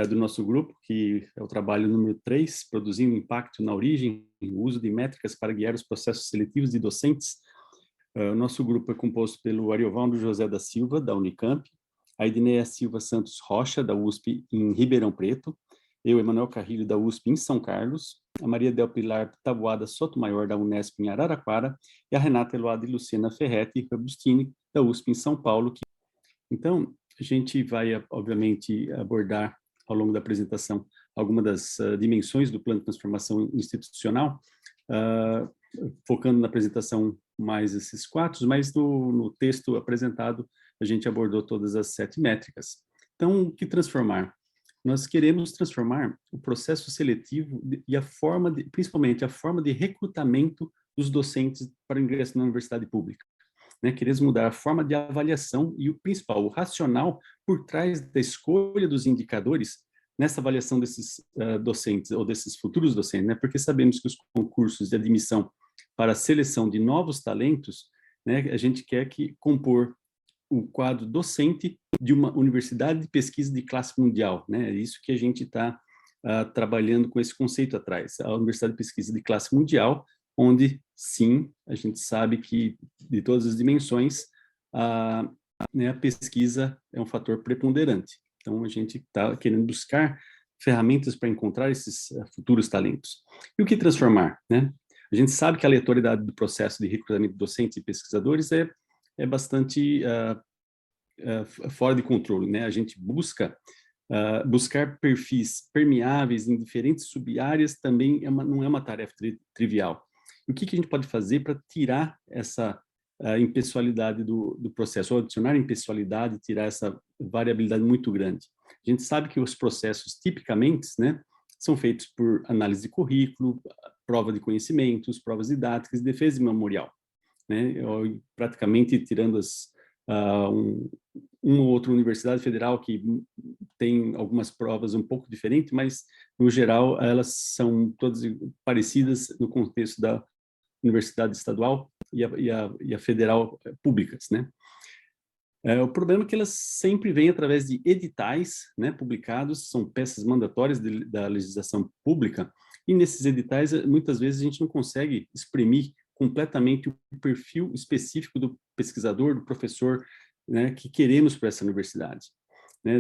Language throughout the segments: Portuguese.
do nosso grupo, que é o trabalho número 3, Produzindo Impacto na Origem e o Uso de Métricas para Guiar os Processos Seletivos de Docentes. O nosso grupo é composto pelo Ariovaldo José da Silva, da Unicamp, a Edneia Silva Santos Rocha, da USP em Ribeirão Preto, eu, Emanuel Carrilho, da USP em São Carlos, a Maria Del Pilar Taboada Sotomayor, da Unesp em Araraquara, e a Renata Eloada e Luciana Ferretti Robustini, da USP em São Paulo. Então, a gente vai, obviamente, abordar ao longo da apresentação algumas das dimensões do plano de transformação institucional, focando na apresentação mais esses 4, mas no texto apresentado a gente abordou todas as 7 métricas. Então, o que transformar? Nós queremos transformar o processo seletivo e a forma, principalmente a forma de recrutamento dos docentes para ingresso na universidade pública. Queremos mudar a forma de avaliação e o principal, o racional por trás da escolha dos indicadores nessa avaliação desses docentes ou desses futuros docentes, porque sabemos que os concursos de admissão para a seleção de novos talentos, a gente quer compor o quadro docente de uma universidade de pesquisa de classe mundial, É isso que a gente está trabalhando com esse conceito atrás, a universidade de pesquisa de classe mundial, onde, sim, a gente sabe que, de todas as dimensões, a pesquisa é um fator preponderante. Então, a gente está querendo buscar ferramentas para encontrar esses futuros talentos. E o que transformar, A gente sabe que a aleatoriedade do processo de recrutamento de docentes e pesquisadores é bastante fora de controle, A gente buscar perfis permeáveis em diferentes sub-áreas também não é uma tarefa trivial. O que a gente pode fazer para tirar essa impessoalidade do processo, ou adicionar impessoalidade e tirar essa variabilidade muito grande? A gente sabe que os processos, tipicamente, são feitos por análise de currículo, prova de conhecimentos, provas didáticas, defesa memorial, praticamente tirando uma ou outra universidade federal que tem algumas provas um pouco diferentes, mas, no geral, elas são todas parecidas no contexto da universidade estadual e a federal públicas, O problema é que elas sempre vêm através de editais, publicados, são peças mandatórias da legislação pública, e nesses editais, muitas vezes, a gente não consegue exprimir completamente o perfil específico do pesquisador, do professor, que queremos para essa universidade.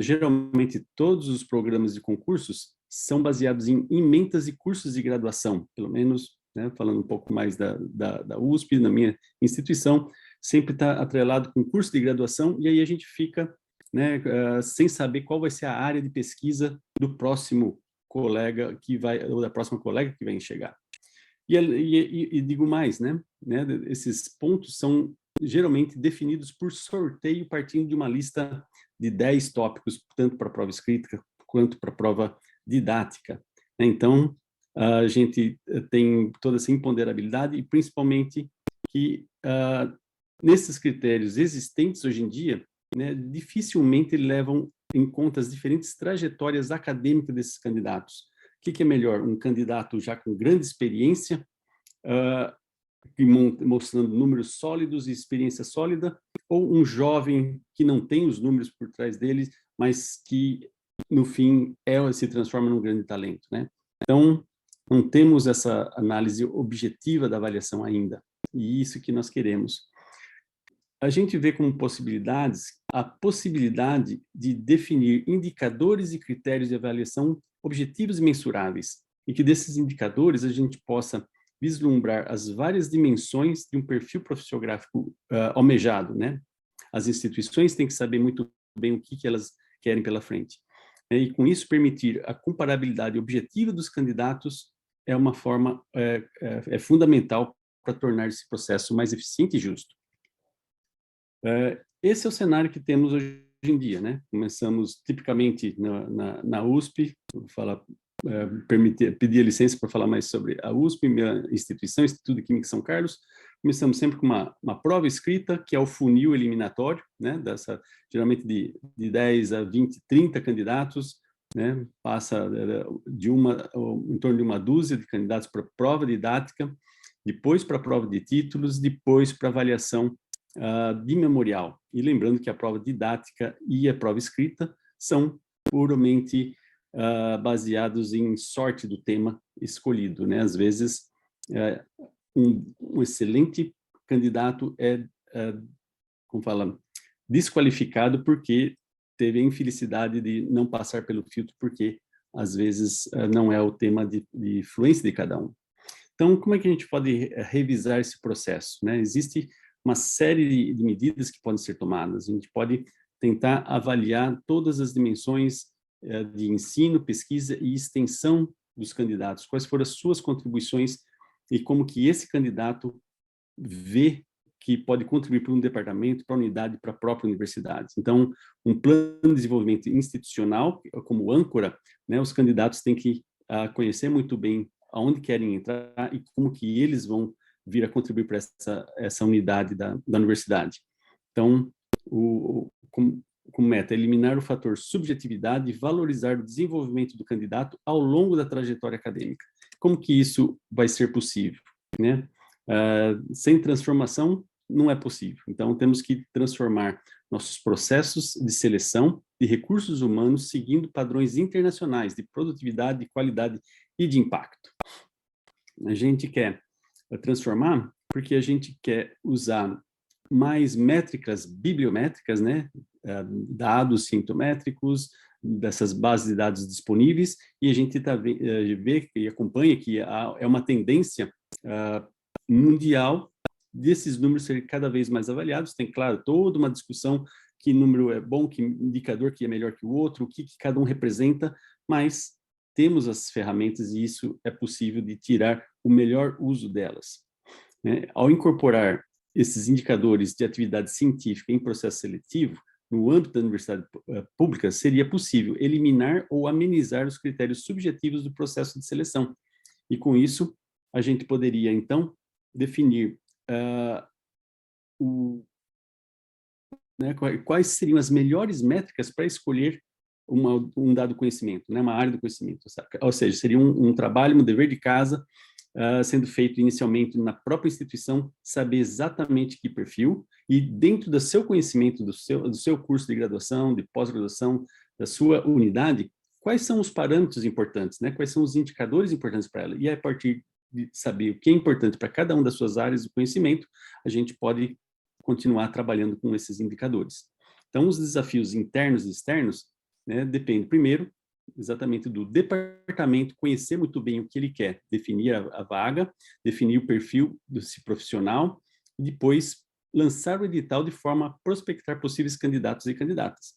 Geralmente, todos os programas de concursos são baseados em ementas e cursos de graduação, pelo menos, falando um pouco mais da USP, na minha instituição, sempre está atrelado com curso de graduação, e aí a gente fica sem saber qual vai ser a área de pesquisa do próximo colega ou da próxima colega que vai chegar. E digo mais, esses pontos são geralmente definidos por sorteio, partindo de uma lista de 10 tópicos, tanto para a prova escrita quanto para a prova didática. Então, a gente tem toda essa imponderabilidade e, principalmente, que nesses critérios existentes hoje em dia, dificilmente levam em conta as diferentes trajetórias acadêmicas desses candidatos. O que é melhor? Um candidato já com grande experiência, mostrando números sólidos e experiência sólida, ou um jovem que não tem os números por trás dele, mas que, no fim, se transforma num grande talento, Então, não temos essa análise objetiva da avaliação ainda, e isso que nós queremos. A gente vê como possibilidades a possibilidade de definir indicadores e critérios de avaliação objetivos e mensuráveis, e que desses indicadores a gente possa vislumbrar as várias dimensões de um perfil profissiográfico almejado, As instituições têm que saber muito bem o que elas querem pela frente. E, com isso, permitir a comparabilidade objetiva dos candidatos é uma forma fundamental para tornar esse processo mais eficiente e justo. Esse é o cenário que temos hoje em dia, Começamos tipicamente na USP, vou falar, pedir licença para falar mais sobre a USP, minha instituição, Instituto de Química São Carlos. Começamos sempre com uma prova escrita, que é o funil eliminatório, geralmente de 10 a 20, 30 candidatos, passa em torno de uma dúzia de candidatos para prova didática, depois para a prova de títulos, depois para avaliação de memorial. E lembrando que a prova didática e a prova escrita são puramente baseados em sorte do tema escolhido, né? Às vezes, um excelente candidato como fala, desqualificado porque teve a infelicidade de não passar pelo filtro, porque às vezes não é o tema de fluência de cada um. Então, como é que a gente pode revisar esse processo, né? Existe uma série de medidas que podem ser tomadas. A gente pode tentar avaliar todas as dimensões de ensino, pesquisa e extensão dos candidatos, quais foram as suas contribuições e como que esse candidato vê que pode contribuir para um departamento, para a unidade, para a própria universidade. Então, um plano de desenvolvimento institucional, como âncora, né, os candidatos têm que conhecer muito bem aonde querem entrar e como que eles vão vir a contribuir para essa unidade da universidade. Então, como meta, eliminar o fator subjetividade e valorizar o desenvolvimento do candidato ao longo da trajetória acadêmica. Como que isso vai ser possível, né? Sem transformação, não é possível. Então, temos que transformar nossos processos de seleção de recursos humanos seguindo padrões internacionais de produtividade, de qualidade e de impacto. A gente quer transformar porque a gente quer usar mais métricas bibliométricas, né? Dados sintométricos, dessas bases de dados disponíveis, e a gente vê e acompanha que é uma tendência mundial desses números serem cada vez mais avaliados. Tem, claro, toda uma discussão que número é bom, que indicador que é melhor que o outro, o que cada um representa, mas temos as ferramentas e isso é possível de tirar o melhor uso delas, né? Ao incorporar esses indicadores de atividade científica em processo seletivo, no âmbito da universidade pública, seria possível eliminar ou amenizar os critérios subjetivos do processo de seleção. E com isso, a gente poderia, então, definir né, quais seriam as melhores métricas para escolher um dado conhecimento, né, uma área do conhecimento. Sabe? Ou seja, seria um trabalho, um dever de casa, sendo feito inicialmente na própria instituição, saber exatamente que perfil e dentro do seu conhecimento, do seu curso de graduação, de pós-graduação, da sua unidade, quais são os parâmetros importantes, né? Quais são os indicadores importantes para ela. E a partir de saber o que é importante para cada uma das suas áreas do conhecimento, a gente pode continuar trabalhando com esses indicadores. Então, os desafios internos e externos, né, dependem, primeiro, exatamente do departamento conhecer muito bem o que ele quer, definir a vaga, definir o perfil desse profissional, e depois lançar o edital de forma a prospectar possíveis candidatos e candidatas.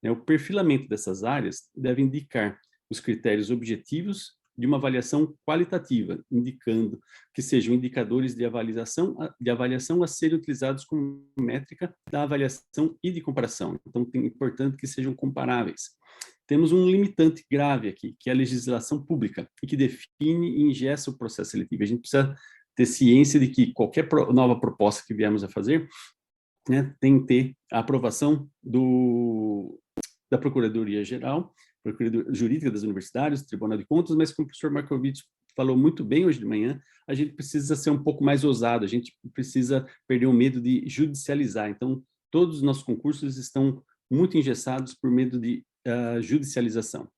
O perfilamento dessas áreas deve indicar os critérios objetivos de uma avaliação qualitativa, indicando que sejam indicadores de avaliação a serem utilizados como métrica da avaliação e de comparação. Então, é importante que sejam comparáveis. Temos um limitante grave aqui, que é a legislação pública, e que define e engessa o processo seletivo. A gente precisa ter ciência de que qualquer nova proposta que viemos a fazer, né, tem que ter a aprovação da Procuradoria-Geral, Procuradoria Jurídica das Universidades, Tribunal de Contas, mas como o professor Markovitch falou muito bem hoje de manhã, a gente precisa ser um pouco mais ousado, a gente precisa perder o medo de judicializar. Então, todos os nossos concursos estão muito engessados por medo de judicialização.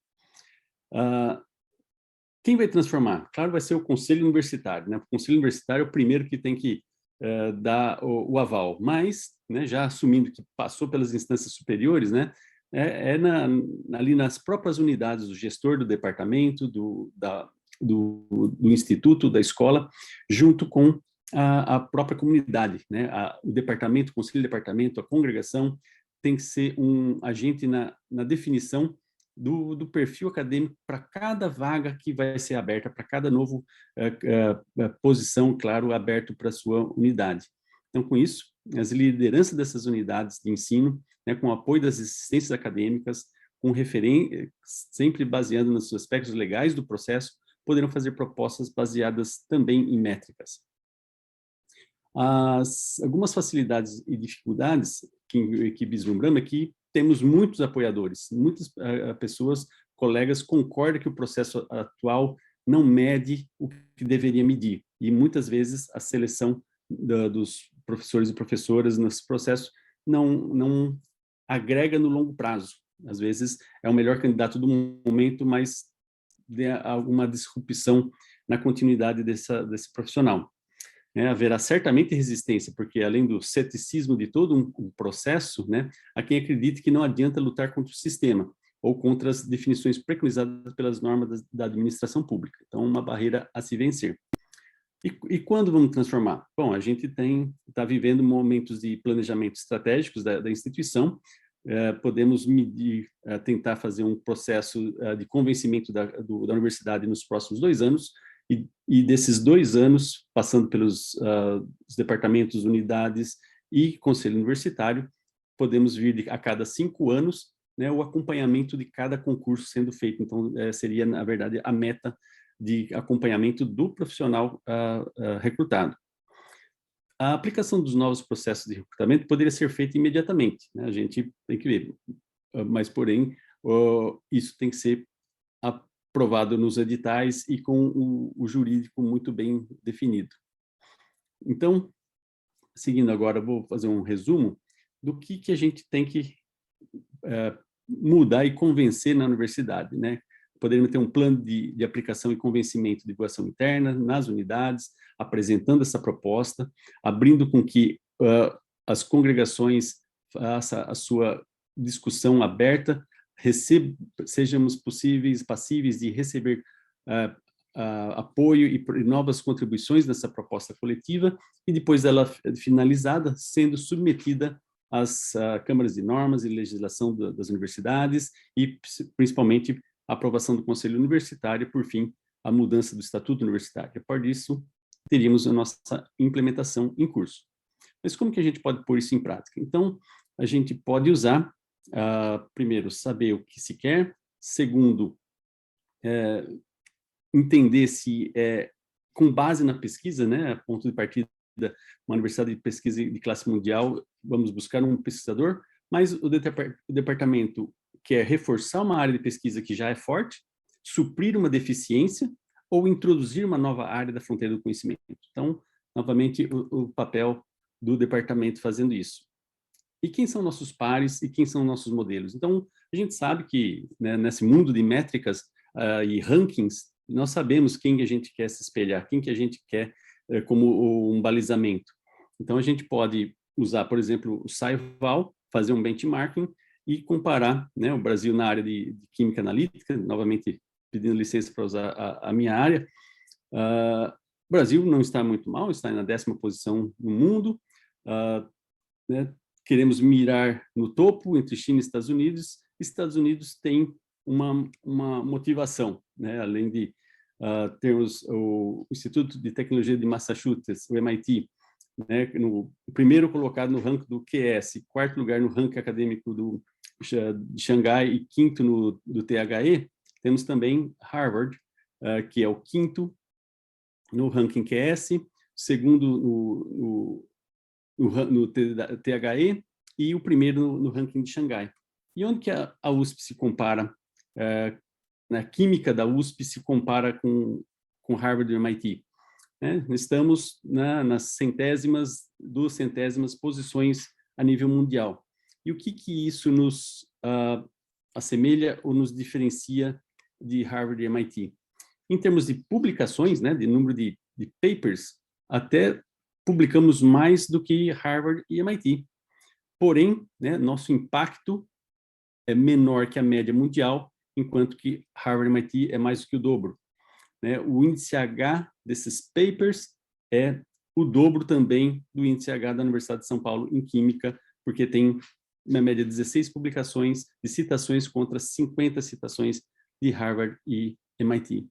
Quem vai transformar? Claro, vai ser o Conselho Universitário, né? O Conselho Universitário é o primeiro que tem que dar o aval, mas, né, já assumindo que passou pelas instâncias superiores, né, ali nas próprias unidades do gestor do departamento, do instituto, da escola, junto com a própria comunidade, né? O departamento, o conselho de departamento, a congregação, tem que ser um agente na definição do perfil acadêmico para cada vaga que vai ser aberta, para cada novo posição, claro, aberto para a sua unidade. Então, com isso, as lideranças dessas unidades de ensino, né, com o apoio das assistências acadêmicas, sempre baseando nos aspectos legais do processo, poderão fazer propostas baseadas também em métricas. Algumas facilidades e dificuldades que vislumbramos é que temos muitos apoiadores, muitas pessoas, colegas, concordam que o processo atual não mede o que deveria medir. E muitas vezes a seleção dos professores e professoras nesse processo não agrega no longo prazo. Às vezes é o melhor candidato do momento, mas de alguma disrupção na continuidade desse profissional. Haverá certamente resistência, porque além do ceticismo de todo um processo, há quem acredite que não adianta lutar contra o sistema ou contra as definições preconizadas pelas normas da administração pública. Então, uma barreira a se vencer. E quando vamos transformar? Bom, a gente está vivendo momentos de planejamento estratégicos da instituição, podemos medir, tentar fazer um processo de convencimento da universidade nos próximos 2 anos, e desses 2 anos, passando pelos os departamentos, unidades e conselho universitário, podemos vir a cada 5 anos, o acompanhamento de cada concurso sendo feito. Então, seria, na verdade, a meta de acompanhamento do profissional recrutado. A aplicação dos novos processos de recrutamento poderia ser feita imediatamente, a gente tem que ver, mas, porém, isso tem que ser aprovado nos editais e com o jurídico muito bem definido. Então, seguindo agora, vou fazer um resumo do que a gente tem que mudar e convencer na universidade, Poderíamos ter um plano de aplicação e convencimento de divulgação interna nas unidades, apresentando essa proposta, abrindo com que as congregações façam a sua discussão aberta, sejamos passíveis de receber apoio e novas contribuições nessa proposta coletiva, e depois dela finalizada, sendo submetida às câmaras de normas e legislação das universidades, e principalmente a aprovação do Conselho Universitário, e, por fim, a mudança do Estatuto Universitário. A partir disso, teríamos a nossa implementação em curso. Mas como que a gente pode pôr isso em prática? Então, a gente pode usar, primeiro, saber o que se quer, segundo, entender se, com base na pesquisa, ponto de partida, uma universidade de pesquisa de classe mundial, vamos buscar um pesquisador, mas o departamento quer reforçar uma área de pesquisa que já é forte, suprir uma deficiência ou introduzir uma nova área da fronteira do conhecimento. Então, novamente, o papel do departamento fazendo isso. E quem são nossos pares e quem são nossos modelos? Então, a gente sabe que, nesse mundo de métricas e rankings, nós sabemos quem que a gente quer se espelhar, quem que a gente quer como um balizamento. Então, a gente pode usar, por exemplo, o SciVal, fazer um benchmarking e comparar, o Brasil na área de química analítica, novamente pedindo licença para usar a minha área. O Brasil não está muito mal, está na 10ª posição no mundo, queremos mirar no topo entre China e Estados Unidos. Estados Unidos tem uma motivação, além de termos o Instituto de Tecnologia de Massachusetts, o MIT, no primeiro colocado no ranking do QS, 4º lugar no ranking acadêmico de Xangai e 5º do THE, temos também Harvard, que é o 5º no ranking QS, 2º no THE e o 1º no ranking de Xangai. E onde que a USP se compara? Na química da USP se compara com Harvard e MIT. Estamos nas centésimas, 200º posições a nível mundial. E o que isso nos assemelha ou nos diferencia de Harvard e MIT? Em termos de publicações, de número de papers, até publicamos mais do que Harvard e MIT. Porém, nosso impacto é menor que a média mundial, enquanto que Harvard e MIT é mais do que o dobro. O índice H desses papers é o dobro também do índice H da Universidade de São Paulo em Química, porque tem, na média, 16 publicações de citações contra 50 citações de Harvard e MIT.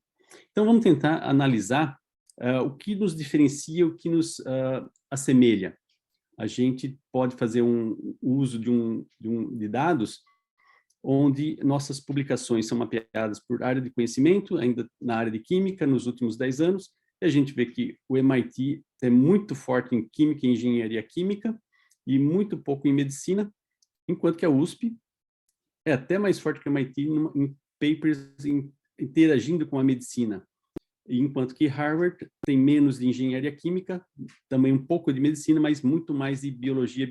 Então, vamos tentar analisar o que nos diferencia, o que nos assemelha. A gente pode fazer um uso de dados onde nossas publicações são mapeadas por área de conhecimento, ainda na área de química, nos últimos 10 anos, e a gente vê que o MIT é muito forte em química e engenharia química e muito pouco em medicina, enquanto que a USP é até mais forte que o MIT em papers interagindo com a medicina, enquanto que Harvard tem menos de engenharia química, também um pouco de medicina, mas muito mais de biologia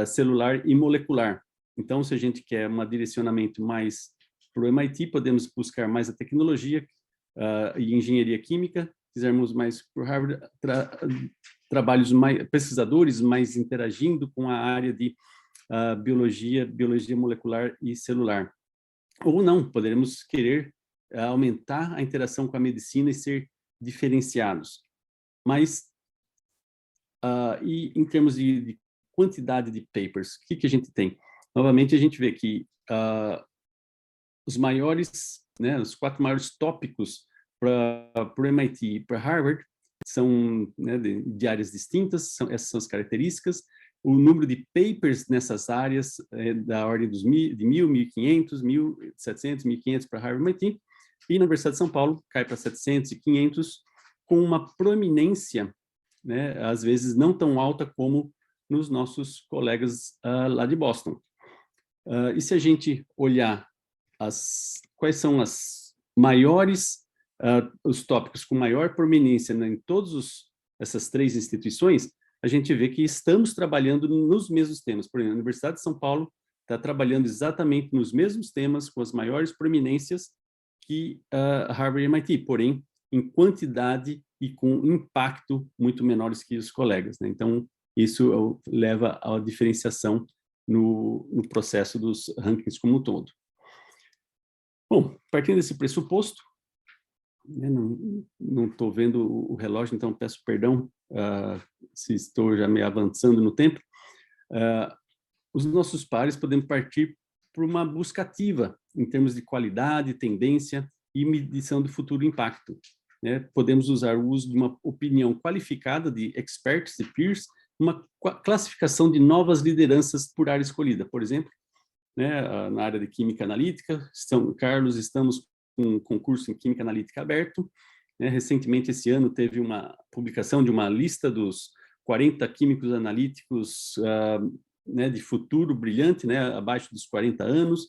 celular e molecular. Então, se a gente quer um direcionamento mais para o MIT, podemos buscar mais a tecnologia e engenharia química. Quisermos mais para o Harvard, trabalhos mais, pesquisadores mais interagindo com a área de biologia molecular e celular. Ou não, poderemos querer aumentar a interação com a medicina e ser diferenciados. Mas, e em termos de quantidade de papers, o que a gente tem? Novamente, a gente vê que os maiores, né, os 4 maiores tópicos para o MIT e para Harvard são, né, de áreas distintas, essas são as características. O número de papers nessas áreas é da ordem de 1.000, 1.500, 1.700, 1.500 para Harvard e MIT, e na Universidade de São Paulo cai para 700 e 500, com uma proeminência, né, às vezes não tão alta como nos nossos colegas lá de Boston. E se a gente olhar quais são as maiores, os tópicos com maior proeminência, né, em todas essas 3 instituições, a gente vê que estamos trabalhando nos mesmos temas. Por exemplo, a Universidade de São Paulo está trabalhando exatamente nos mesmos temas, com as maiores proeminências que Harvard e MIT, porém, em quantidade e com impacto muito menores que os colegas, né? Então, isso leva à diferenciação no processo dos rankings como um todo. Bom, partindo desse pressuposto, né, não estou vendo o relógio, então peço perdão se estou já me avançando no tempo. Os nossos pares podemos partir por uma busca ativa em termos de qualidade, tendência e medição do futuro impacto, né? Podemos usar o uso de uma opinião qualificada de experts e peers, uma classificação de novas lideranças por área escolhida. Por exemplo, né, na área de Química Analítica, Carlos, estamos com um concurso em Química Analítica aberto. Né? Recentemente, esse ano, teve uma publicação de uma lista dos 40 químicos analíticos né, de futuro brilhante, né, abaixo dos 40 anos.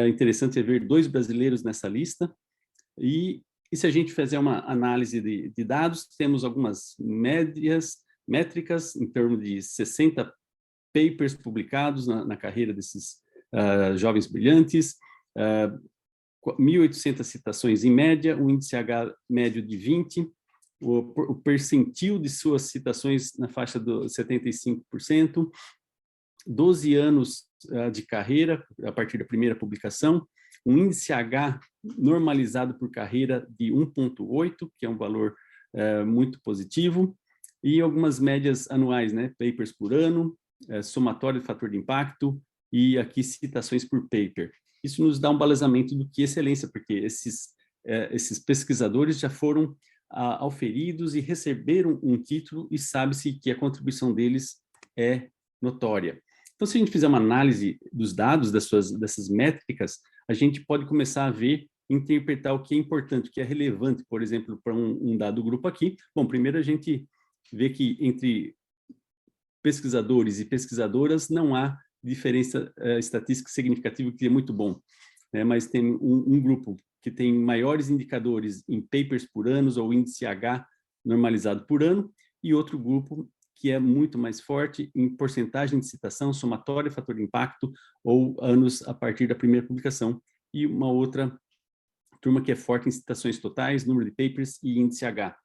Interessante é ver 2 brasileiros nessa lista. E se a gente fizer uma análise de dados, temos algumas métricas em torno de 60 papers publicados na carreira desses jovens brilhantes, 1.800 citações em média, um índice H médio de 20, o percentil de suas citações na faixa do 75%, 12 anos de carreira a partir da primeira publicação, um índice H normalizado por carreira de 1,8, que é um valor muito positivo, e algumas médias anuais, né, papers por ano, somatório de fator de impacto, e aqui citações por paper. Isso nos dá um balizamento do que é excelência, porque esses pesquisadores já foram auferidos e receberam um título e sabe-se que a contribuição deles é notória. Então, se a gente fizer uma análise dos dados dessas métricas, a gente pode começar a ver, interpretar o que é importante, o que é relevante, por exemplo, para um dado grupo aqui. Bom, primeiro a gente vê que entre pesquisadores e pesquisadoras não há diferença estatística significativa, que é muito bom, né? Mas tem um grupo que tem maiores indicadores em papers por ano ou índice H normalizado por ano, e outro grupo que é muito mais forte em porcentagem de citação, somatório, fator de impacto ou anos a partir da primeira publicação, e uma outra turma que é forte em citações totais, número de papers e índice H.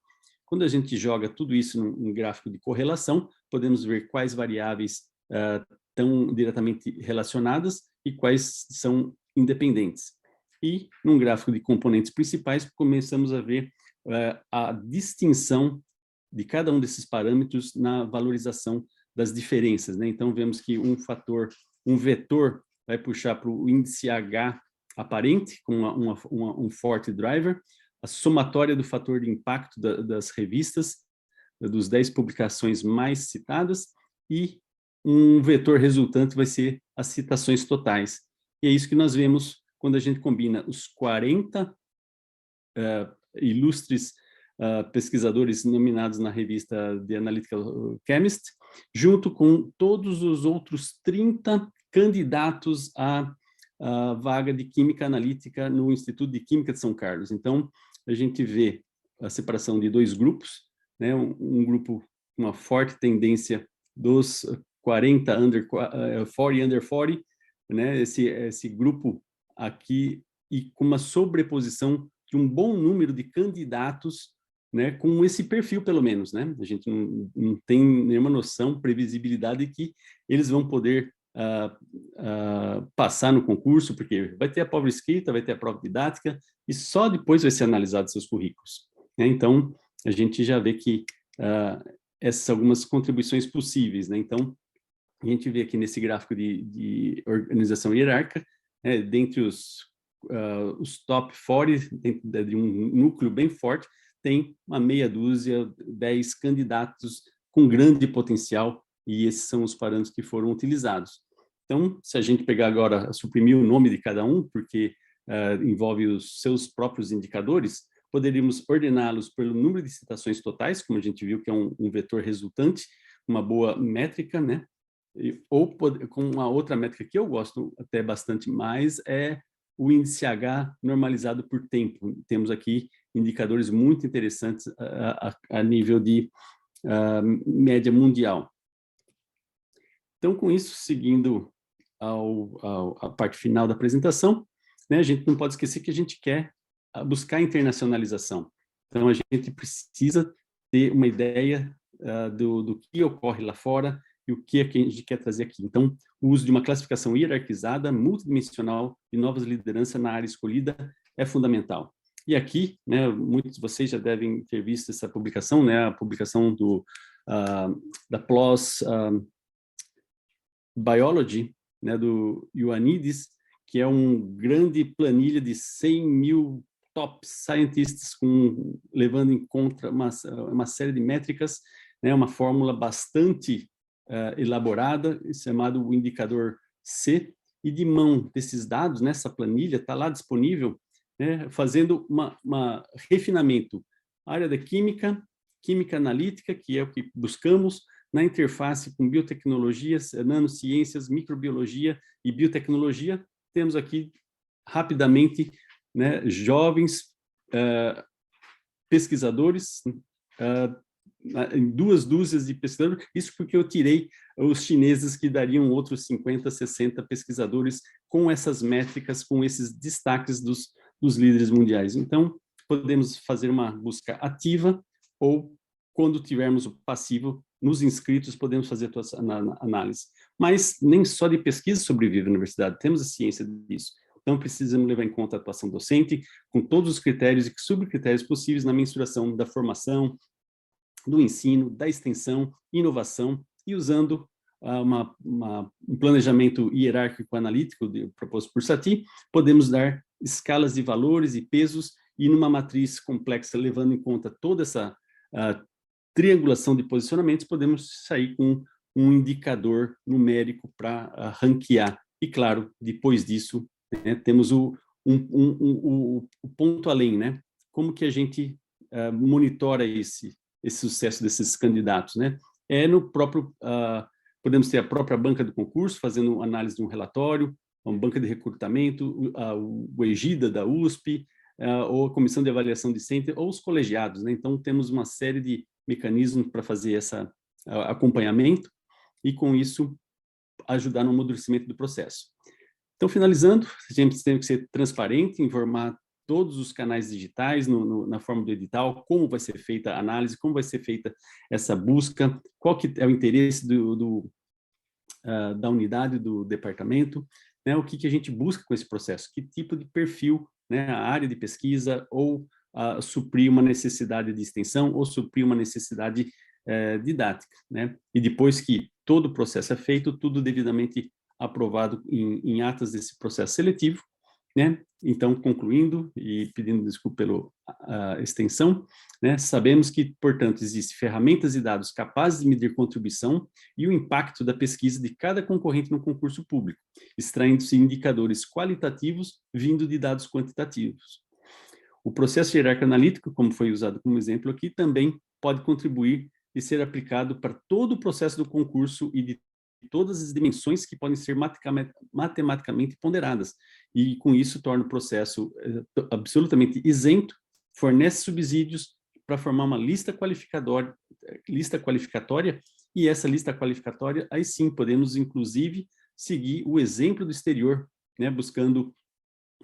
Quando a gente joga tudo isso num gráfico de correlação, podemos ver quais variáveis estão diretamente relacionadas e quais são independentes. E, num gráfico de componentes principais, começamos a ver a distinção de cada um desses parâmetros na valorização das diferenças, né? Então, vemos que um vetor vai puxar para o índice H aparente, com um forte driver, a somatória do fator de impacto das revistas, dos 10 publicações mais citadas, e um vetor resultante vai ser as citações totais. E é isso que nós vemos quando a gente combina os 40 ilustres pesquisadores nominados na revista The Analytical Chemist, junto com todos os outros 30 candidatos à vaga de Química Analítica no Instituto de Química de São Carlos. Então, a gente vê a separação de 2 grupos, né? Um grupo com uma forte tendência dos 40 under 40, né, esse grupo aqui, e com uma sobreposição de um bom número de candidatos, né, com esse perfil, pelo menos, né? A gente não tem nenhuma noção, previsibilidade de que eles vão poder passar no concurso, porque vai ter a prova escrita, vai ter a prova didática, e só depois vai ser analisado seus currículos, né? Então, a gente já vê que essas algumas contribuições possíveis, né? Então, a gente vê aqui nesse gráfico de organização hierárquica, né, dentre os top 40, dentro de um núcleo bem forte, tem uma meia dúzia, 10 candidatos com grande potencial, e esses são os parâmetros que foram utilizados. Então, se a gente pegar agora, suprimir o nome de cada um, porque envolve os seus próprios indicadores, poderíamos ordená-los pelo número de citações totais, como a gente viu que é um vetor resultante, uma boa métrica, né? Ou com uma outra métrica que eu gosto até bastante mais, é o índice H normalizado por tempo. Temos aqui indicadores muito interessantes a nível de média mundial. Então, com isso, seguindo a parte final da apresentação, né, a gente não pode esquecer que a gente quer buscar internacionalização. Então, a gente precisa ter uma ideia do que ocorre lá fora e o que a gente quer trazer aqui. Então, o uso de uma classificação hierarquizada, multidimensional e novas lideranças na área escolhida é fundamental. E aqui, né, muitos de vocês já devem ter visto essa publicação, né, a publicação da PLOS Biology, né, do Ioannidis, que é um grande planilha de 100 mil top scientists, levando em conta uma série de métricas, né, uma fórmula bastante elaborada, chamado o indicador C, e de mão desses dados, nessa planilha, está lá disponível, né, fazendo uma refinamento. A área da química analítica, que é o que buscamos, na interface com biotecnologias, nanociências, microbiologia e biotecnologia, temos aqui, rapidamente, né, jovens pesquisadores, em 2 dúzias de pesquisadores, isso porque eu tirei os chineses, que dariam outros 50, 60 pesquisadores com essas métricas, com esses destaques dos líderes mundiais. Então, podemos fazer uma busca ativa, ou, quando tivermos o passivo, nos inscritos, podemos fazer toda essa análise. Mas nem só de pesquisa sobrevive a universidade, temos a ciência disso. Então, precisamos levar em conta a atuação docente, com todos os critérios e subcritérios possíveis na mensuração da formação, do ensino, da extensão, inovação, e usando um planejamento hierárquico analítico proposto por Satie, podemos dar escalas de valores e pesos, e numa matriz complexa, levando em conta toda essa triangulação de posicionamentos, podemos sair com um indicador numérico para ranquear. E, claro, depois disso, né, temos o ponto além, né? Como que a gente monitora esse sucesso desses candidatos, né? No próprio, podemos ter a própria banca do concurso, fazendo análise de um relatório, uma banca de recrutamento, o Egida da USP, ou a comissão de avaliação discente, ou os colegiados, né? Então, temos uma série de mecanismos para fazer esse acompanhamento, e, com isso, ajudar no amadurecimento do processo. Então, finalizando, a gente tem que ser transparente, informar todos os canais digitais na forma do edital, como vai ser feita a análise, como vai ser feita essa busca, qual que é o interesse da unidade, do departamento, né, o que a gente busca com esse processo, que tipo de perfil, né, a área de pesquisa, ou suprir uma necessidade de extensão, ou suprir uma necessidade didática, né? E depois que todo o processo é feito, tudo devidamente aprovado em atas desse processo seletivo, né? Então, concluindo e pedindo desculpa pela extensão, né? Sabemos que, portanto, existem ferramentas e dados capazes de medir contribuição e o impacto da pesquisa de cada concorrente no concurso público, extraindo-se indicadores qualitativos vindo de dados quantitativos. O processo hierárquico analítico, como foi usado como exemplo aqui, também pode contribuir e ser aplicado para todo o processo do concurso e de todas as dimensões que podem ser matematicamente ponderadas, e com isso torna o processo absolutamente isento, fornece subsídios para formar uma lista qualificatória, e essa lista qualificatória, aí sim, podemos inclusive seguir o exemplo do exterior, né, buscando,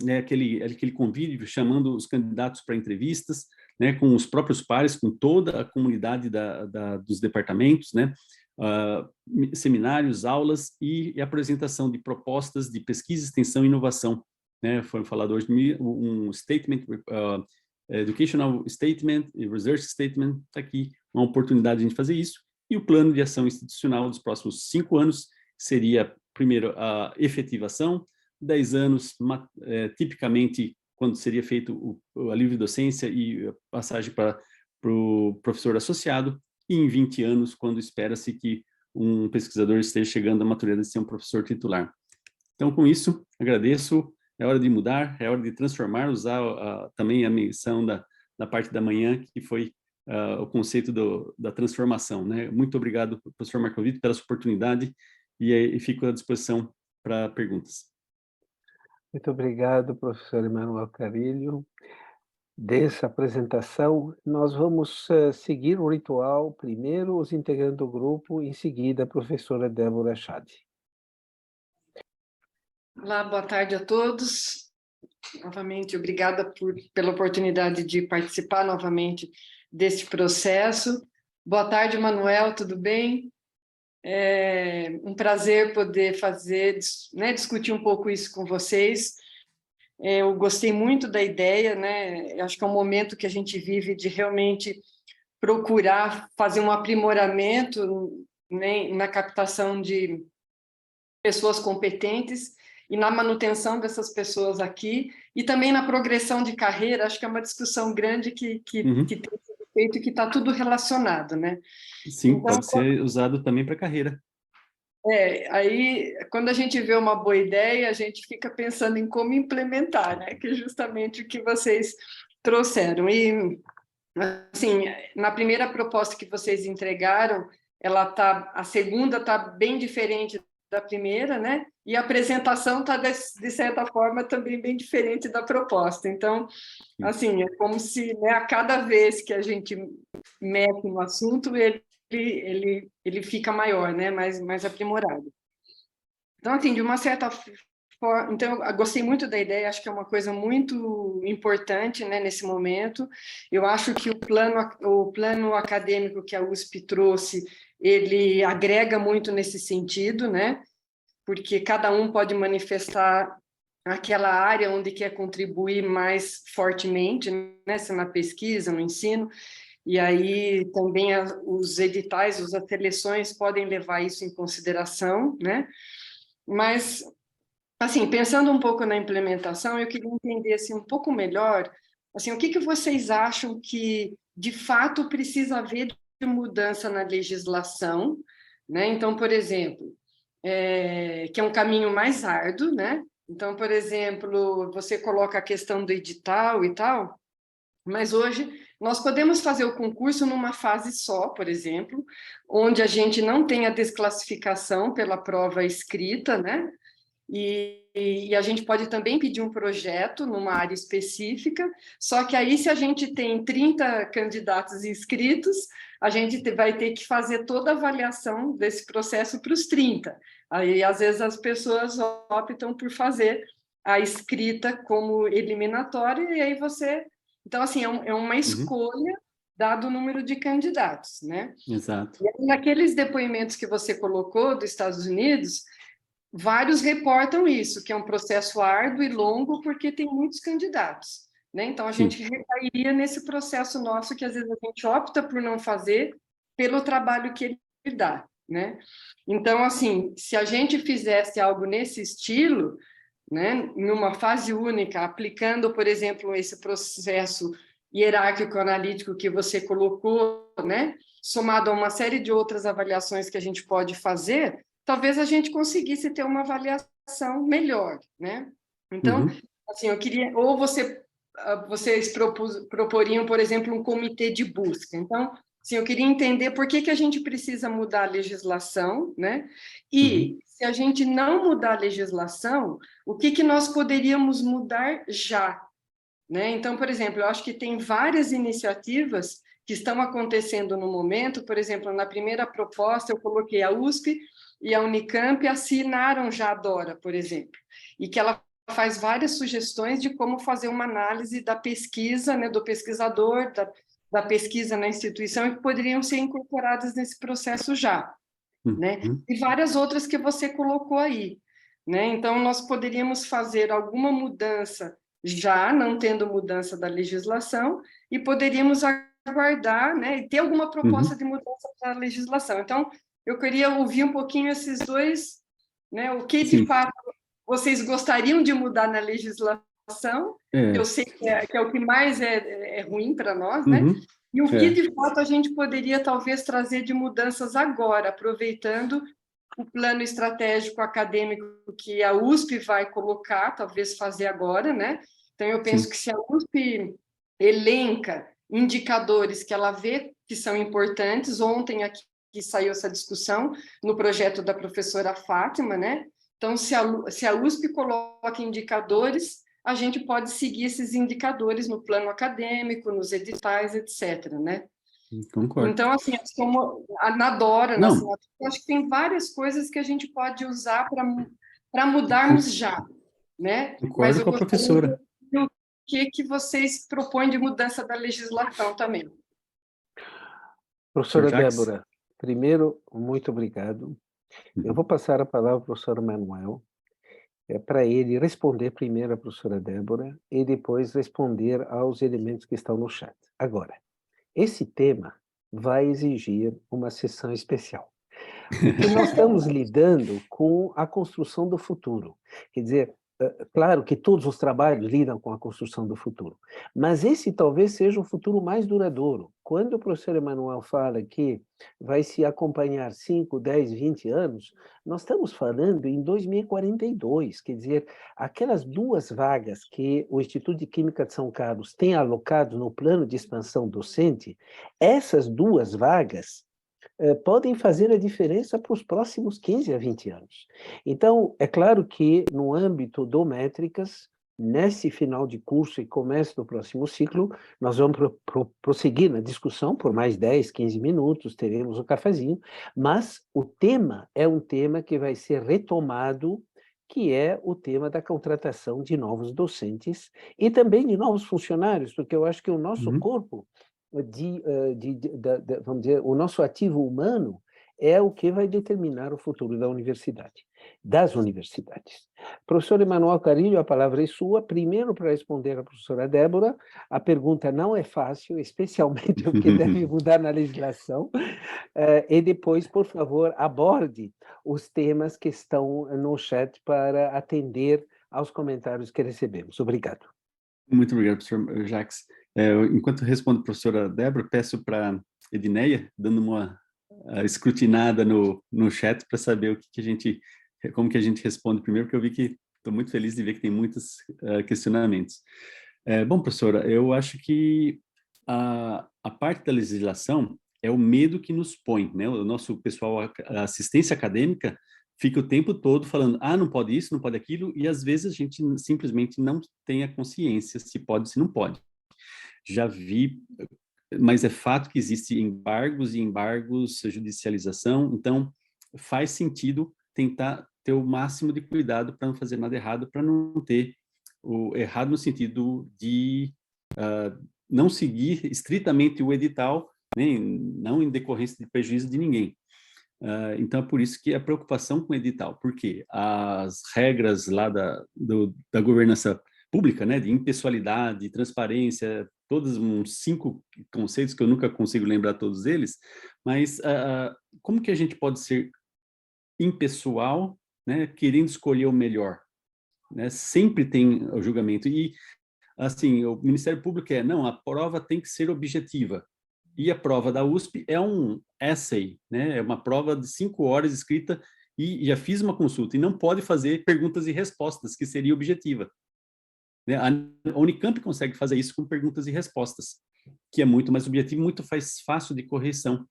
né, aquele convívio, chamando os candidatos para entrevistas, né, com os próprios pares, com toda a comunidade dos departamentos, né, seminários, aulas e apresentação de propostas de pesquisa, extensão e inovação, né, foi falado hoje um statement, educational statement e research statement, está aqui uma oportunidade de a gente fazer isso, e o plano de ação institucional dos próximos 5 anos seria, primeiro, a efetivação, 10 anos, tipicamente, quando seria feito a livre docência e a passagem para o professor associado, e em 20 anos, quando espera-se que um pesquisador esteja chegando à maturidade de ser um professor titular. Então, com isso, agradeço, é hora de mudar, é hora de transformar, usar também a menção da parte da manhã, que foi o conceito da transformação, né? Muito obrigado, professor Marcovito, pela sua oportunidade, e fico à disposição para perguntas. Muito obrigado, professor Emanuel Carilho. Dessa apresentação, nós vamos seguir o ritual, primeiro os integrantes do grupo, em seguida a professora Débora Chade. Olá, boa tarde a todos. Novamente, obrigada pela oportunidade de participar novamente deste processo. Boa tarde, Manuel, tudo bem? É um prazer poder discutir um pouco isso com vocês. Eu gostei muito da ideia, né? Eu acho que é um momento que a gente vive de realmente procurar fazer um aprimoramento, né, na captação de pessoas competentes e na manutenção dessas pessoas aqui, e também na progressão de carreira. Acho que é uma discussão grande que tem sido feita e que está tudo relacionado, né? Sim, então, pode ser usado também para carreira. Aí, quando a gente vê uma boa ideia, a gente fica pensando em como implementar, né? Que é justamente o que vocês trouxeram. E, assim, na primeira proposta que vocês entregaram, a segunda está bem diferente da primeira, né? E a apresentação está, de certa forma, também bem diferente da proposta. Então, assim, é como se, né, a cada vez que a gente mete no assunto, ele fica maior, né? Mais aprimorado. Então, assim, de uma certa forma... Então, eu gostei muito da ideia, acho que é uma coisa muito importante, né, nesse momento. Eu acho que o plano acadêmico que a USP trouxe, ele agrega muito nesse sentido, né? Porque cada um pode manifestar aquela área onde quer contribuir mais fortemente, né? Se na pesquisa, no ensino, e aí também os editais, as seleções podem levar isso em consideração, né? Mas, assim, pensando um pouco na implementação, eu queria entender assim, um pouco melhor, assim, o que vocês acham que, de fato, precisa haver de mudança na legislação, né? Então, por exemplo, que é um caminho mais árduo, né? Então, por exemplo, você coloca a questão do edital e tal, mas hoje nós podemos fazer o concurso numa fase só, por exemplo, onde a gente não tem a desclassificação pela prova escrita, né? E a gente pode também pedir um projeto numa área específica, só que aí, se a gente tem 30 candidatos inscritos, a gente vai ter que fazer toda a avaliação desse processo para os 30. Aí, às vezes, as pessoas optam por fazer a escrita como eliminatória, e aí você... Então, assim, é uma escolha dado o número de candidatos, né? Exato. E aí, naqueles depoimentos que você colocou dos Estados Unidos, vários reportam isso, que é um processo árduo e longo, porque tem muitos candidatos, né? Então, a gente recairia nesse processo nosso, que às vezes a gente opta por não fazer pelo trabalho que ele dá, né? Então, assim, se a gente fizesse algo nesse estilo, né, em uma fase única, aplicando, por exemplo, esse processo hierárquico analítico que você colocou, né, somado a uma série de outras avaliações que a gente pode fazer, talvez a gente conseguisse ter uma avaliação melhor, né? Então, assim, eu queria... Ou vocês proporiam, por exemplo, um comitê de busca. Então, assim, eu queria entender por que a gente precisa mudar a legislação, né? E, se a gente não mudar a legislação, o que nós poderíamos mudar já, né? Então, por exemplo, eu acho que tem várias iniciativas que estão acontecendo no momento. Por exemplo, na primeira proposta eu coloquei a USP e a Unicamp assinaram já a DORA, por exemplo, e que ela faz várias sugestões de como fazer uma análise da pesquisa, né, do pesquisador, da pesquisa na instituição, e que poderiam ser incorporadas nesse processo já, né? E várias outras que você colocou aí, né? Então, nós poderíamos fazer alguma mudança já, não tendo mudança da legislação, e poderíamos aguardar, né, e ter alguma proposta de mudança para a legislação. Então, eu queria ouvir um pouquinho esses dois, né, o que de fato vocês gostariam de mudar na legislação, que eu sei que é o que mais é ruim para nós, né? E o que de fato a gente poderia talvez trazer de mudanças agora, aproveitando o plano estratégico acadêmico que a USP vai colocar, talvez fazer agora, né? Então, eu penso que se a USP elenca indicadores que ela vê que são importantes, ontem aqui saiu essa discussão no projeto da professora Fátima, né? Então, se a USP coloca indicadores, a gente pode seguir esses indicadores no plano acadêmico, nos editais, etc., né? Concordo. Então, assim, como na DORA, na assinatura, acho que tem várias coisas que a gente pode usar para mudarmos já, né? Concordo com a professora. O que vocês propõem de mudança da legislação também? Professora Débora, primeiro, muito obrigado. Eu vou passar a palavra ao professor Manuel, para ele responder primeiro à professora Débora e depois responder aos elementos que estão no chat. Agora, esse tema vai exigir uma sessão especial, porque nós estamos lidando com a construção do futuro. Quer dizer, claro que todos os trabalhos lidam com a construção do futuro, mas esse talvez seja o futuro mais duradouro. Quando o professor Emanuel fala que vai se acompanhar 5, 10, 20 anos, nós estamos falando em 2042, quer dizer, aquelas 2 vagas que o Instituto de Química de São Carlos tem alocado no plano de expansão docente, essas 2 vagas podem fazer a diferença para os próximos 15 a 20 anos. Então, é claro que no âmbito do Métricas, nesse final de curso e começo do próximo ciclo, nós vamos prosseguir na discussão por mais 10, 15 minutos, teremos o cafezinho, mas o tema é um tema que vai ser retomado, que é o tema da contratação de novos docentes e também de novos funcionários, porque eu acho que o nosso corpo vamos dizer, o nosso ativo humano é o que vai determinar o futuro da universidade, das universidades. Professor Emanuel Carilho, a palavra é sua, primeiro para responder à professora Débora. A pergunta não é fácil, especialmente o que deve mudar na legislação, e depois, por favor, aborde os temas que estão no chat para atender aos comentários que recebemos. Obrigado. Muito obrigado, professor Jacques. Enquanto respondo a professora Débora, peço para Edneia, dando uma escrutinada no chat para saber como que a gente responde primeiro, porque eu vi que estou muito feliz de ver que tem muitos questionamentos. Bom, professora, eu acho que a parte da legislação é o medo que nos põe, né? O nosso pessoal, a assistência acadêmica, fica o tempo todo falando, não pode isso, não pode aquilo, e às vezes a gente simplesmente não tem a consciência se pode, se não pode. Já vi, mas é fato que existem embargos e embargos, judicialização, então faz sentido tentar ter o máximo de cuidado para não fazer nada errado, para não ter o errado no sentido de não seguir estritamente o edital, né, não em decorrência de prejuízo de ninguém. Então, é por isso que a preocupação com o edital, porque as regras lá da governança pública, né, de impessoalidade, transparência, todos uns 5 conceitos que eu nunca consigo lembrar todos eles, mas como que a gente pode ser impessoal, né, querendo escolher o melhor? Né? Sempre tem o julgamento. E, assim, o Ministério Público não, a prova tem que ser objetiva. E a prova da USP é um essay, né? É uma prova de 5 horas escrita e já fiz uma consulta. E não pode fazer perguntas e respostas, que seria objetiva. Né? A Unicamp consegue fazer isso com perguntas e respostas, que é muito mais objetivo, muito mais fácil de correção.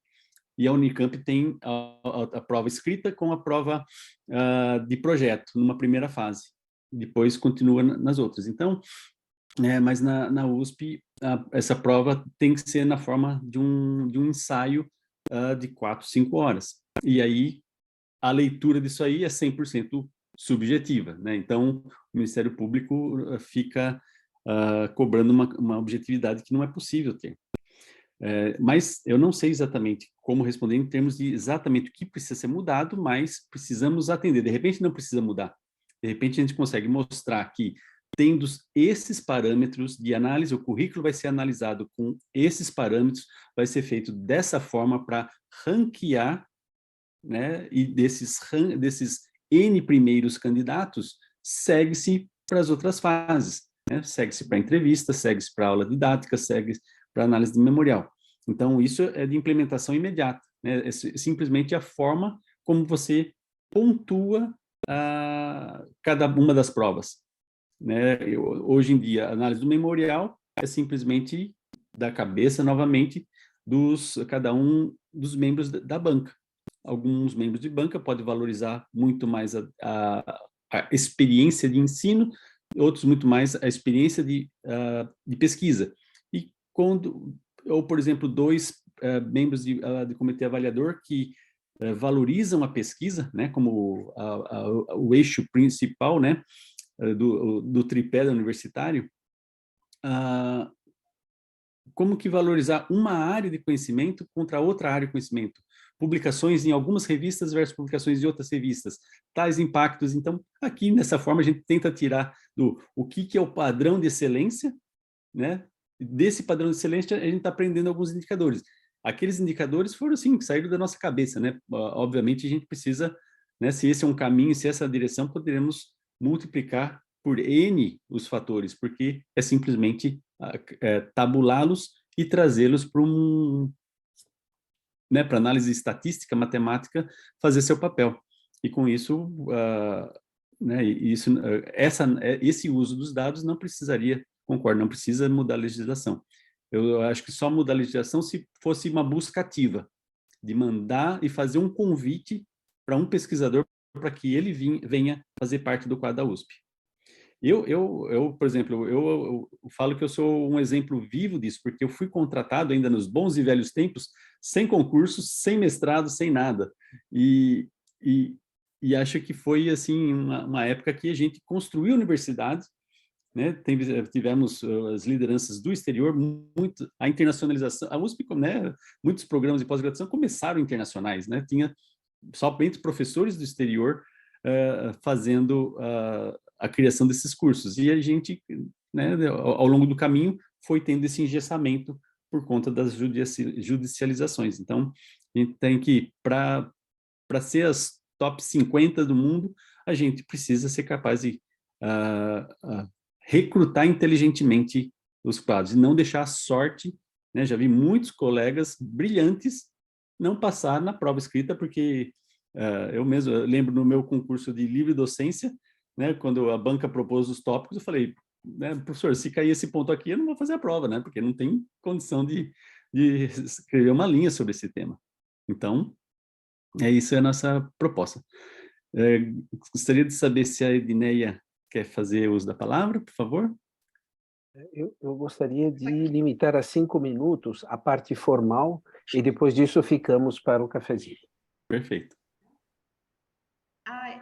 E a Unicamp tem a prova escrita com a prova de projeto, numa primeira fase. Depois continua nas outras. Então, mas na USP, essa prova tem que ser na forma de um ensaio de 4, 5 horas. E aí, a leitura disso aí é 100% subjetiva, né? Então, o Ministério Público fica cobrando uma objetividade que não é possível ter. Mas eu não sei exatamente como responder em termos de exatamente o que precisa ser mudado, mas precisamos atender. De repente não precisa mudar. De repente a gente consegue mostrar que, tendo esses parâmetros de análise, o currículo vai ser analisado com esses parâmetros, vai ser feito dessa forma para ranquear, né? E desses N primeiros candidatos, segue-se para as outras fases, né? Segue-se para entrevista, segue-se para aula didática, segue para análise de memorial. Então, isso é de implementação imediata, né? É simplesmente a forma como você pontua cada uma das provas, né? Hoje em dia, a análise do memorial é simplesmente da cabeça, novamente, cada um dos membros da banca. Alguns membros de banca podem valorizar muito mais a experiência de ensino, outros muito mais a experiência de pesquisa. E ou, por exemplo, 2 membros do comitê avaliador que valorizam a pesquisa, né, como o eixo principal, né, do tripé universitário, como que valorizar uma área de conhecimento contra outra área de conhecimento? Publicações em algumas revistas versus publicações em outras revistas, tais impactos. Então, aqui, dessa forma, a gente tenta tirar o que é o padrão de excelência, né? Desse padrão de excelência, a gente está aprendendo alguns indicadores. Aqueles indicadores foram, assim, que saíram da nossa cabeça, né? Obviamente, a gente precisa, né, se esse é um caminho, se essa é a direção, poderemos multiplicar por N os fatores, porque é simplesmente tabulá-los e trazê-los para né, para análise estatística, matemática, fazer seu papel. E com isso, né, esse uso dos dados não precisaria, concordo, não precisa mudar a legislação. Eu acho que só muda a legislação se fosse uma busca ativa, de mandar e fazer um convite para um pesquisador para que ele venha fazer parte do quadro da USP. Por exemplo, eu falo que eu sou um exemplo vivo disso, porque eu fui contratado ainda nos bons e velhos tempos, sem concursos, sem mestrado, sem nada. E acho que foi, assim, uma época que a gente construiu a universidade, né? Tivemos as lideranças do exterior, a internacionalização, a USP, né? Muitos programas de pós-graduação começaram internacionais, né? Tinha somente professores do exterior fazendo a criação desses cursos. E a gente, né, ao longo do caminho, foi tendo esse engessamento por conta das judicializações. Então, a gente tem que, para ser as top 50 do mundo, a gente precisa ser capaz de recrutar inteligentemente os quadros, e não deixar a sorte, né? Já vi muitos colegas brilhantes não passar na prova escrita, porque eu lembro no meu concurso de livre docência, né, quando a banca propôs os tópicos, eu falei, né, professor, se cair esse ponto aqui, eu não vou fazer a prova, né, porque não tem condição de escrever uma linha sobre esse tema. Então, isso é a nossa proposta. Gostaria de saber se a Edneia quer fazer uso da palavra, por favor. Eu gostaria de limitar a 5 minutos a parte formal, e depois disso ficamos para o cafezinho. Perfeito.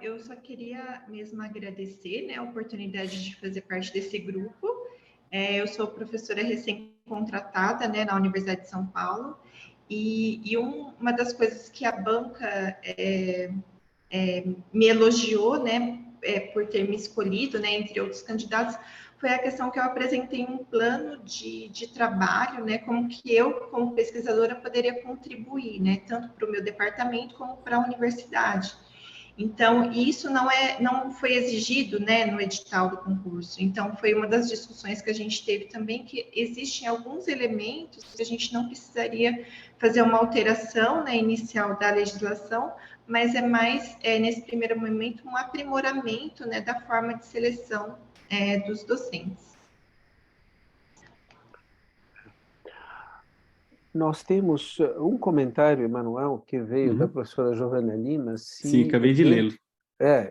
Eu só queria mesmo agradecer, né, a oportunidade de fazer parte desse grupo. Eu sou professora recém-contratada, né, na Universidade de São Paulo, e uma das coisas que a banca me elogiou, né, por ter me escolhido, né, entre outros candidatos, foi a questão que eu apresentei um plano de trabalho, né, como que eu, como pesquisadora, poderia contribuir, né, tanto para o meu departamento como para a universidade. Então, isso não foi exigido, né, no edital do concurso. Então, foi uma das discussões que a gente teve também, que existem alguns elementos que a gente não precisaria fazer uma alteração, né, inicial da legislação, mas é mais, nesse primeiro momento, um aprimoramento, né, da forma de seleção dos docentes. Nós temos um comentário, Emanuel, que veio da professora Giovana Lima. Sim, acabei de lê-lo.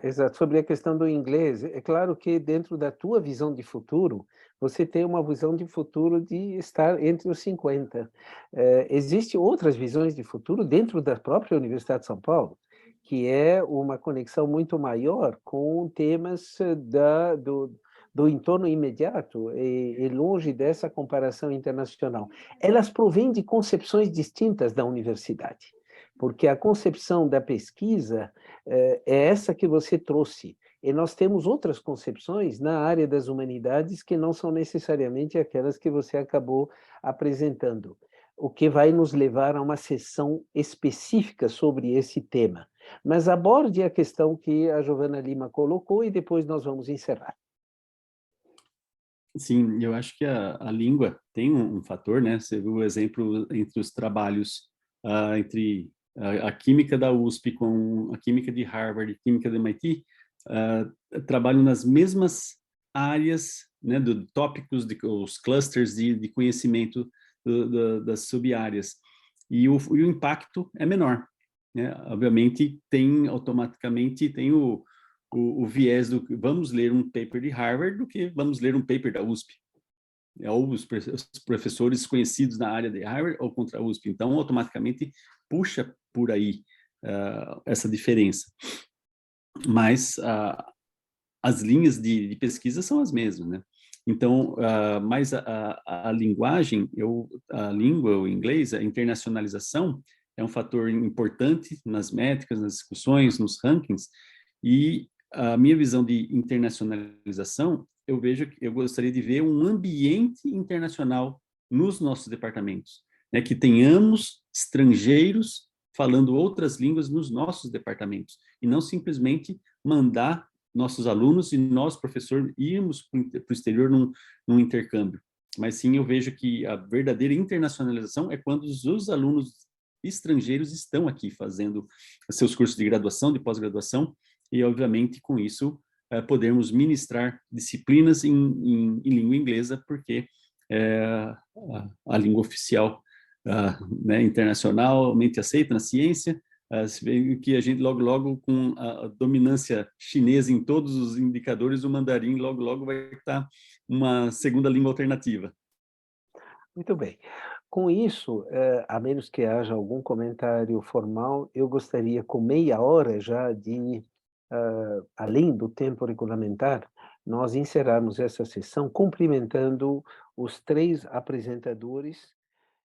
Exato. Sobre a questão do inglês, é claro que dentro da tua visão de futuro, você tem uma visão de futuro de estar entre os 50. Existem outras visões de futuro dentro da própria Universidade de São Paulo, que é uma conexão muito maior com temas do entorno imediato e longe dessa comparação internacional. Elas provêm de concepções distintas da universidade, porque a concepção da pesquisa é essa que você trouxe. E nós temos outras concepções na área das humanidades que não são necessariamente aquelas que você acabou apresentando, o que vai nos levar a uma sessão específica sobre esse tema. Mas aborde a questão que a Giovana Lima colocou e depois nós vamos encerrar. Sim, eu acho que a língua tem um fator, né? Você viu o exemplo entre os trabalhos entre a química da USP com a química de Harvard, a química do MIT, trabalham nas mesmas áreas, né, tópicos, os clusters de conhecimento das sub-áreas. E o impacto é menor, né? Obviamente, automaticamente tem o viés do vamos ler um paper de Harvard do que vamos ler um paper da USP. Ou os professores conhecidos na área de Harvard ou contra a USP. Então, automaticamente, puxa por aí essa diferença. Mas as linhas de pesquisa são as mesmas, né? Então, mas a linguagem, a língua, o inglês, a internacionalização é um fator importante nas métricas, nas discussões, nos rankings, e a minha visão de internacionalização, eu gostaria de ver um ambiente internacional nos nossos departamentos, né? Que tenhamos estrangeiros falando outras línguas nos nossos departamentos, e não simplesmente mandar nossos alunos e nós, professor, irmos para o exterior num intercâmbio. Mas sim, eu vejo que a verdadeira internacionalização é quando os alunos estrangeiros estão aqui fazendo seus cursos de graduação, de pós-graduação, e, obviamente, com isso, podermos ministrar disciplinas em língua inglesa, porque é a língua oficial né, internacionalmente aceita na ciência, se vê que a gente logo com a dominância chinesa em todos os indicadores, o mandarim logo vai estar uma segunda língua alternativa. Muito bem. Com isso, a menos que haja algum comentário formal, eu gostaria, com meia hora já de, além do tempo regulamentar, nós encerrarmos essa sessão cumprimentando os 3 apresentadores